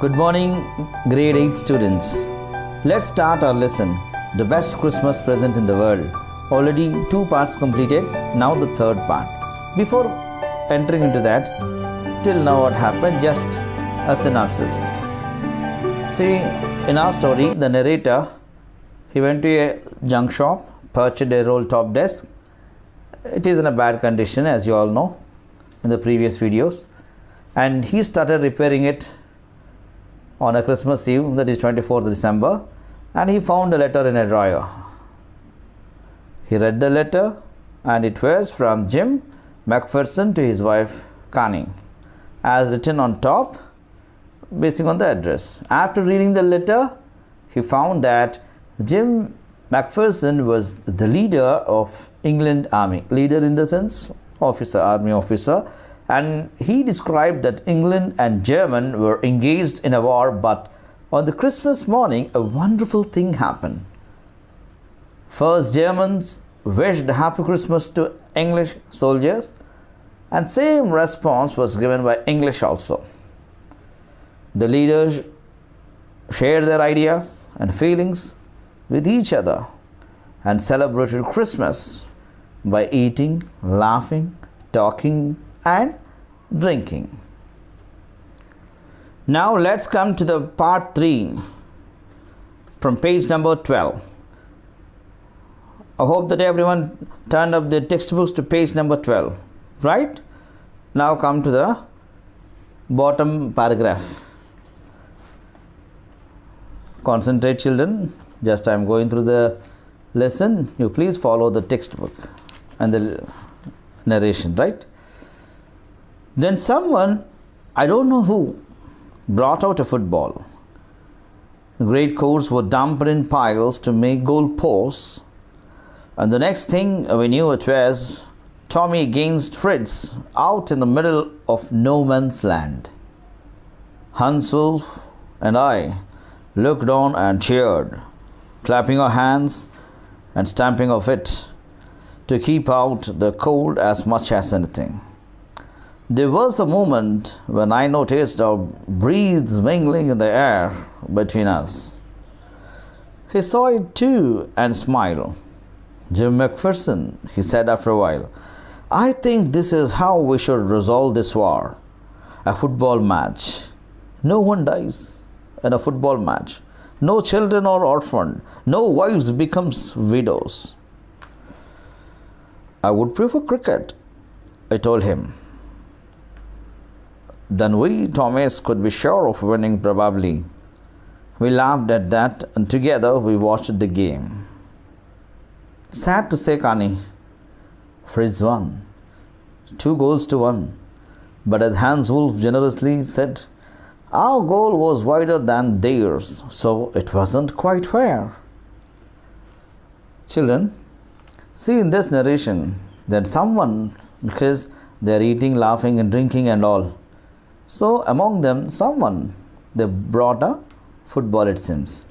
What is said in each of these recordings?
Good morning, grade 8 students. Let's start our lesson, The Best Christmas Present in the World. Already 2 parts completed, now the 3rd part. Before entering into that, till now what happened, just a synopsis. See, in our story, the narrator, he went to a junk shop, purchased a roll-top desk. It is in a bad condition, as you all know, in the previous videos. And he started repairing it on a Christmas Eve, that is 24th December, and he found a letter in a drawer. He read the letter, and it was from Jim McPherson to his wife Connie, as written on top, basing on the address. After reading the letter, he found that Jim McPherson was the leader of England Army. Leader in the sense, officer, army officer. And he described that England and German were engaged in a war, but on the Christmas morning, a wonderful thing happened. First, Germans wished Happy Christmas to English soldiers, and same response was given by English also. The leaders shared their ideas and feelings with each other and celebrated Christmas by eating, laughing, talking, and drinking. Now let's come to the part 3 from page number 12. I hope that everyone turned up their textbooks to page number 12, right? Now come to the bottom paragraph. Concentrate, children. Just I am going through the lesson. You please follow the textbook and the narration, right? Then someone, I don't know who, brought out a football. Great coats were dumped in piles to make goal posts, and the next thing we knew, it was Tommy against Fritz out in the middle of no man's land. Hans Wolf and I looked on and cheered, clapping our hands and stamping of it to keep out the cold as much as anything. There was a moment when I noticed our breaths mingling in the air between us. He saw it too and smiled. Jim McPherson, he said after a while, I think this is how we should resolve this war. A football match. No one dies in a football match. No children are orphaned. No wives becomes widows. I would prefer cricket, I told him. Then we, Thomas, could be sure of winning probably. We laughed at that, and together we watched the game. Sad to say, Connie, Fritz won. 2-1. But as Hans Wolf generously said, our goal was wider than theirs, so it wasn't quite fair. Children, see in this narration that someone, because they are eating, laughing and drinking and all, so among them, someone, they brought a football, it seems.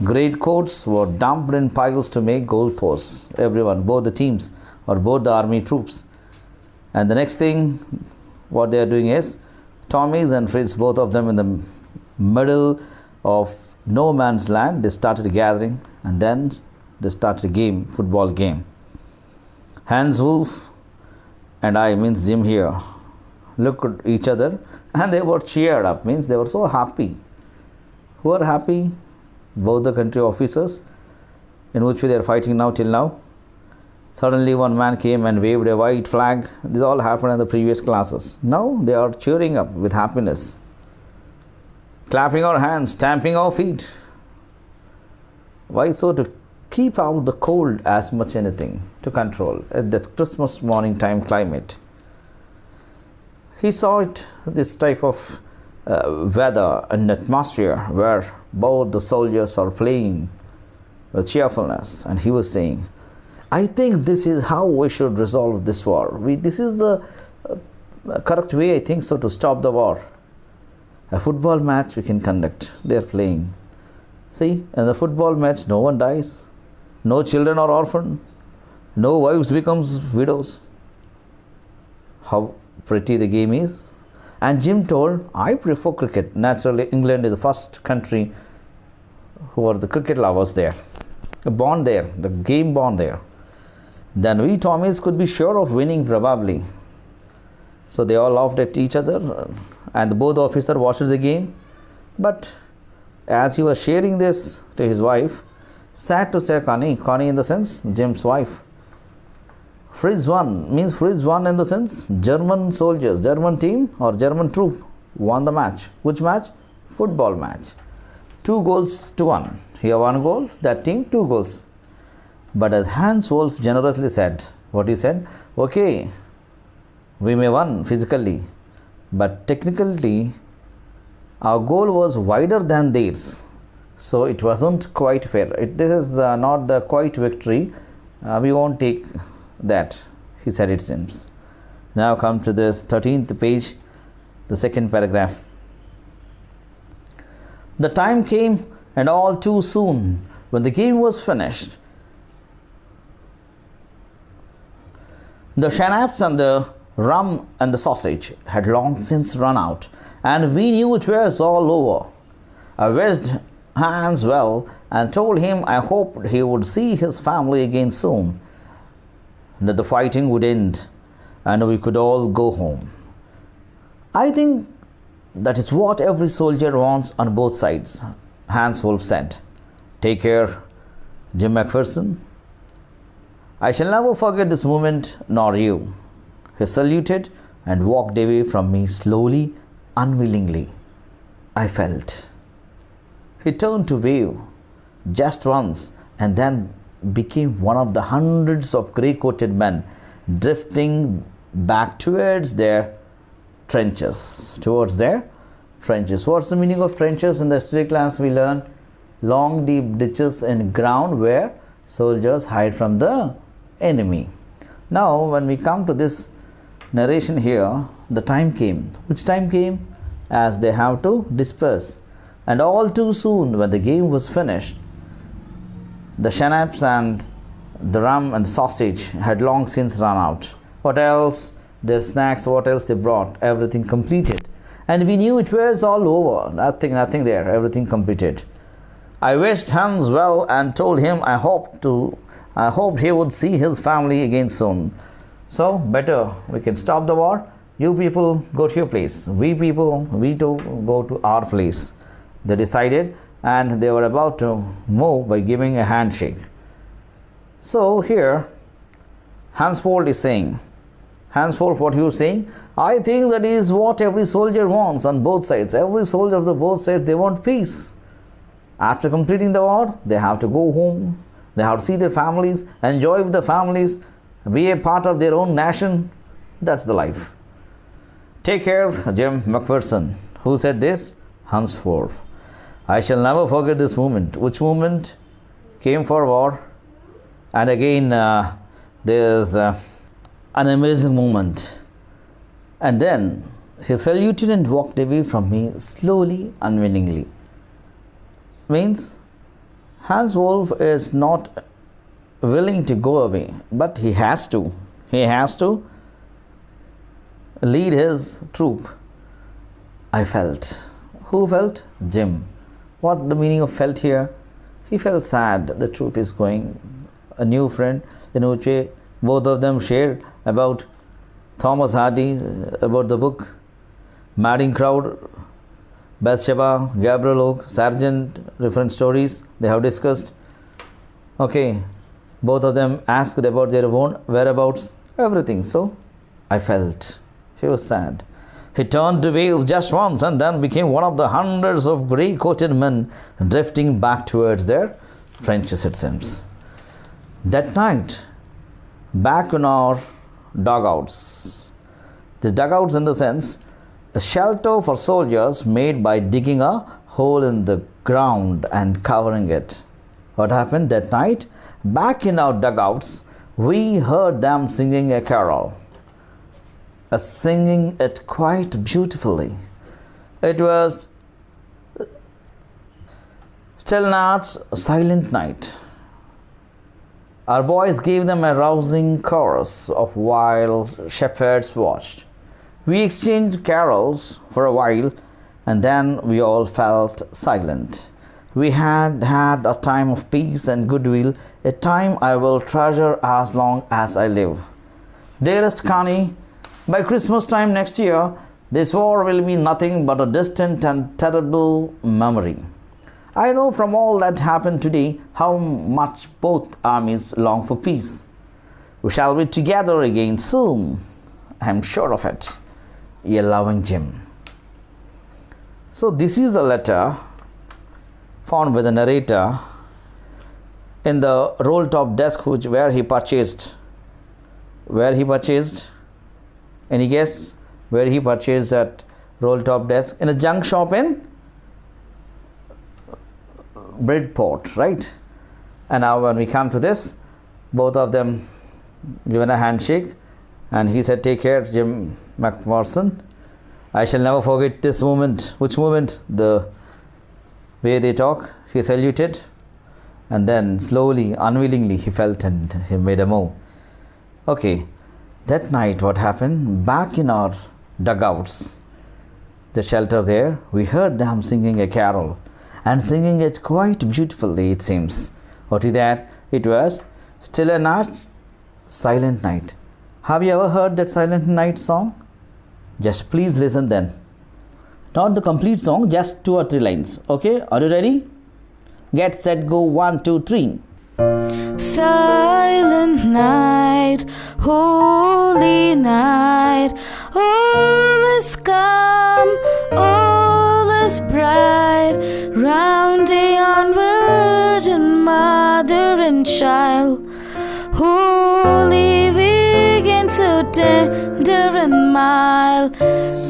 Great coats were dumped in piles to make goal posts. Everyone, both the teams or both the army troops. And the next thing, what they are doing is, Tommy's and Fritz, both of them in the middle of no man's land, they started gathering and then they started a game, football game. Hans Wolf and I, means Jim here, looked at each other and they were cheered up, means they were so happy. Who are happy? Both the country officers in which they are fighting now till now. Suddenly one man came and waved a white flag. This all happened in the previous classes. Now they are cheering up with happiness, clapping our hands, stamping our feet. Why so? To keep out the cold as much anything, to control at the Christmas morning time climate. He saw it, this type of weather and atmosphere where both the soldiers are playing with cheerfulness, and he was saying, I think this is how we should resolve this war. This is the correct way, I think so, to stop the war. A football match we can conduct. They are playing. See, in the football match, no one dies. No children are orphaned. No wives becomes widows. How pretty the game is. And Jim told, I prefer cricket. Naturally, England is the first country who are the cricket lovers there. Born there, the game born there. Then we Tommies could be sure of winning probably. So they all laughed at each other, and both officers watched the game. But as he was sharing this to his wife, sad to say Connie in the sense Jim's wife, Frizz won, means Frizz won in the sense German soldiers, German team or German troop won the match. Which match? Football match. 2-1. Here 1 goal, that team 2 goals. But as Hans Wolf generously said, what he said, okay, we may won physically, but technically our goal was wider than theirs. So it wasn't quite fair. This is not the quite victory. We won't take that, he said, it seems. Now come to this 13th page, the second paragraph. The time came, and all too soon, when the game was finished. The schnapps and the rum and the sausage had long since run out, and we knew it was all over. I wished Hans well and told him I hoped he would see his family again soon, that the fighting would end and we could all go home. I think that is what every soldier wants on both sides, Hans Wolf said. Take care, Jim McPherson. I shall never forget this moment, nor you. He saluted and walked away from me slowly, unwillingly. I felt. He turned to wave just once and then became one of the hundreds of grey-coated men drifting back towards their trenches. What's the meaning of trenches? In the history class we learned long deep ditches in ground where soldiers hide from the enemy. Now when we come to this narration here, the time came. Which time came? As they have to disperse. And all too soon, when the game was finished, the schnapps and the rum and the sausage had long since run out. What else? Their snacks, what else they brought? Everything completed. And we knew it was all over. Nothing there. Everything completed. I wished Hans well and told him I hoped he would see his family again soon. So better we can stop the war. You people go to your place. We too go to our place. They decided, and they were about to move by giving a handshake. So here Hans Wolf is saying, what you saying? I think that is what every soldier wants on both sides. Every soldier of the both sides, they want peace. After completing the war, they have to go home. They have to see their families, enjoy with the families, be a part of their own nation. That's the life. Take care, Jim McPherson. Who said this? Hans Wolf. I shall never forget this moment. Which moment? Came for war. And again, there's an amazing moment. And then he saluted and walked away from me slowly, unwillingly. Means Hans Wolf is not willing to go away, but he has to. He has to lead his troop. I felt. Who felt? Jim. What the meaning of felt here? He felt sad. The troop is going. A new friend, both of them shared about Thomas Hardy, about the book, Madding Crowd, Bathsheba, Gabriel Oak, Sergeant, different stories they have discussed. Okay, both of them asked about their own whereabouts, everything. So I felt. She was sad. He turned to wave just once and then became one of the hundreds of grey-coated men drifting back towards their trenches, it seems. That night, back in our dugouts, the dugouts in the sense, a shelter for soldiers made by digging a hole in the ground and covering it. What happened that night? Back in our dugouts, we heard them singing a carol. Singing it quite beautifully. It was Still Nights, Silent Night. Our boys gave them a rousing chorus of while shepherds watched. We exchanged carols for a while, and then we all felt silent. We had had a time of peace and goodwill, a time I will treasure as long as I live. Dearest Connie, by Christmas time next year, this war will be nothing but a distant and terrible memory. I know from all that happened today how much both armies long for peace. We shall be together again soon. I am sure of it. Your loving Jim. So this is the letter found by the narrator in the roll top desk where he purchased. Where he purchased? Any guess where he purchased that roll top desk? In a junk shop in Bridport, right? And now when we come to this, both of them given a handshake, and he said, "Take care, Jim McPherson. I shall never forget this moment." Which moment? The way they talk. He saluted, and then slowly, unwillingly, he felt and he made a move. Okay, that night what happened? Back in our dugouts, the shelter there, we heard them singing a carol, and singing it quite beautifully, it seems. What is that? It was "Still a Night, Silent Night." Have you ever heard that Silent Night song? Just please listen then. Not the complete song, just 2 or 3 lines. Okay, are you ready? Get set, go. 1, 2, 3. Silent night, holy night, all is calm, all is bright, round a young virgin mother and child, holy vegan so tender and mild.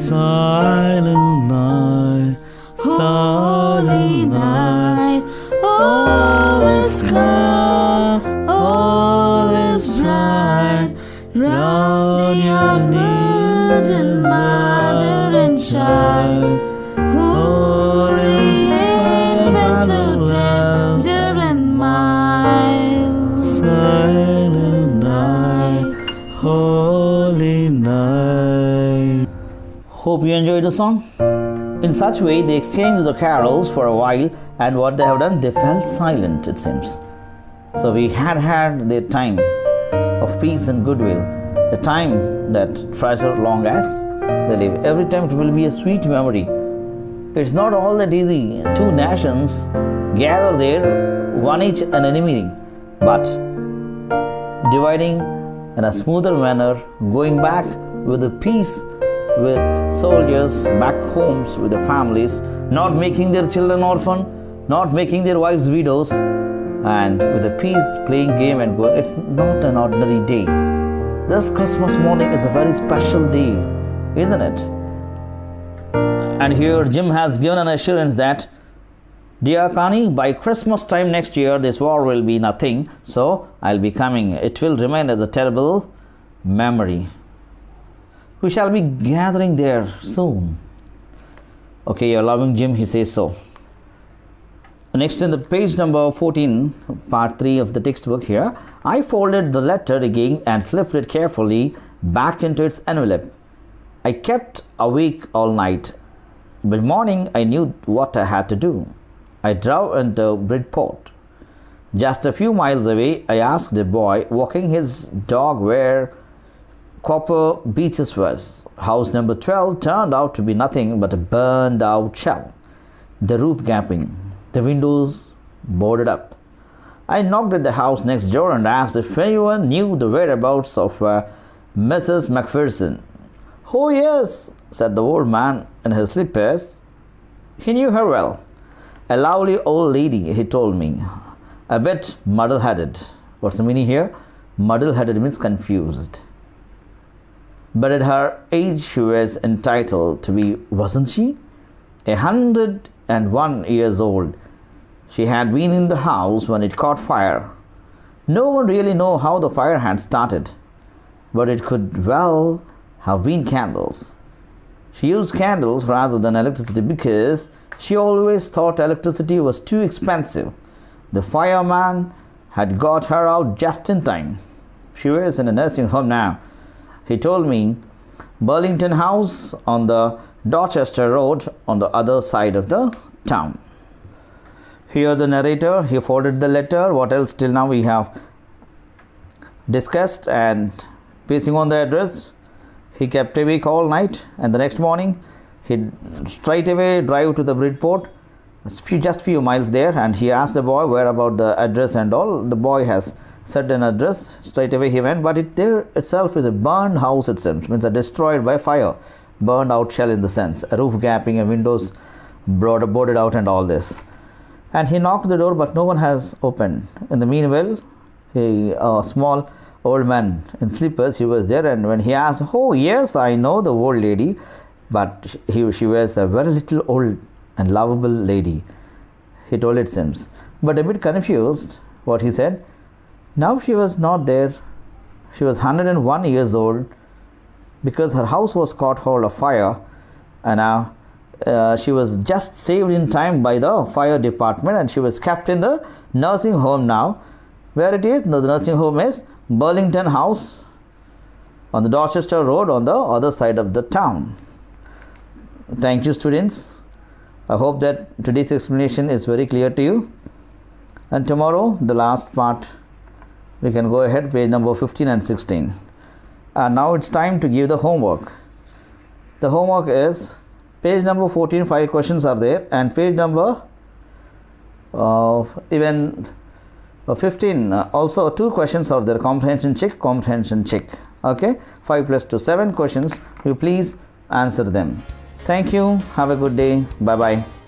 Silent night, Holy night, all is calm, all is bright, round your virgin mother and child, holy infant so tender and mild. silent night, holy night. Hope you enjoyed the song. In such way, they exchanged the carols for a while, and what they have done, they felt silent, it seems. So we had their time of peace and goodwill, a time that treasure long as they live. Every time it will be a sweet memory. It's not all that easy. 2 nations gather there, one each an enemy, but dividing in a smoother manner, going back with a peace, with soldiers back homes with their families, not making their children orphan, not making their wives widows, and with a peace playing game and going. It's not an ordinary day. This Christmas morning is a very special day, isn't it? And here Jim has given an assurance that, "Dear Connie, by Christmas time next year, this war will be nothing, so I'll be coming. It will remain as a terrible memory. We shall be gathering there soon." Okay, you're loving Jim, he says so. Next, in the page number 14, part 3 of the textbook here, I folded the letter again and slipped it carefully back into its envelope. I kept awake all night. By morning, I knew what I had to do. I drove into Bridport. Just a few miles away, I asked a boy walking his dog where Copper Beaches was. House number 12 turned out to be nothing but a burned out shell. The roof gaping, the windows boarded up. I knocked at the house next door and asked if anyone knew the whereabouts of Mrs. McPherson. "Oh yes," said the old man in his slippers. He knew her well. "A lovely old lady," he told me. "A bit muddle-headed." What's the meaning here? Muddle-headed means confused. But at her age she was entitled to be, wasn't she? 101 years old. She had been in the house when it caught fire. No one really knew how the fire had started, but it could well have been candles. She used candles rather than electricity because she always thought electricity was too expensive. The fireman had got her out just in time. She was in a nursing home now. He told me Burlington House on the Dorchester Road on the other side of the town. Here the narrator, he forwarded the letter. What else till now we have discussed, and basing on the address, he kept awake all night, and the next morning he straight away drive to the Bridport, just few miles there, and he asked the boy where about the address and all. The boy has said an address. Straight away he went, but it there itself is a burned house. It seems, means a destroyed by fire, burned out shell in the sense, a roof gapping and windows boarded out and all this. And he knocked the door, but no one has opened. In the meanwhile, a small old man in slippers, he was there, and when he asked, "Oh yes, I know the old lady, but she was a very little old and lovable lady," he told, it seems. But a bit confused, what he said, now she was not there. She was 101 years old, because her house was caught hold of fire, and now she was just saved in time by the fire department, and she was kept in the nursing home now. Where it is? The nursing home is Burlington House on the Dorchester Road on the other side of the town. Thank you, students. I hope that today's explanation is very clear to you. And tomorrow, the last part, we can go ahead, page number 15 and 16. And now it's time to give the homework. The homework is page number 14, 5 questions are there, and page number 15 also 2 questions are there, comprehension check. Okay, 5 plus 2, 7 questions. You please answer them. Thank you. Have a good day. Bye bye.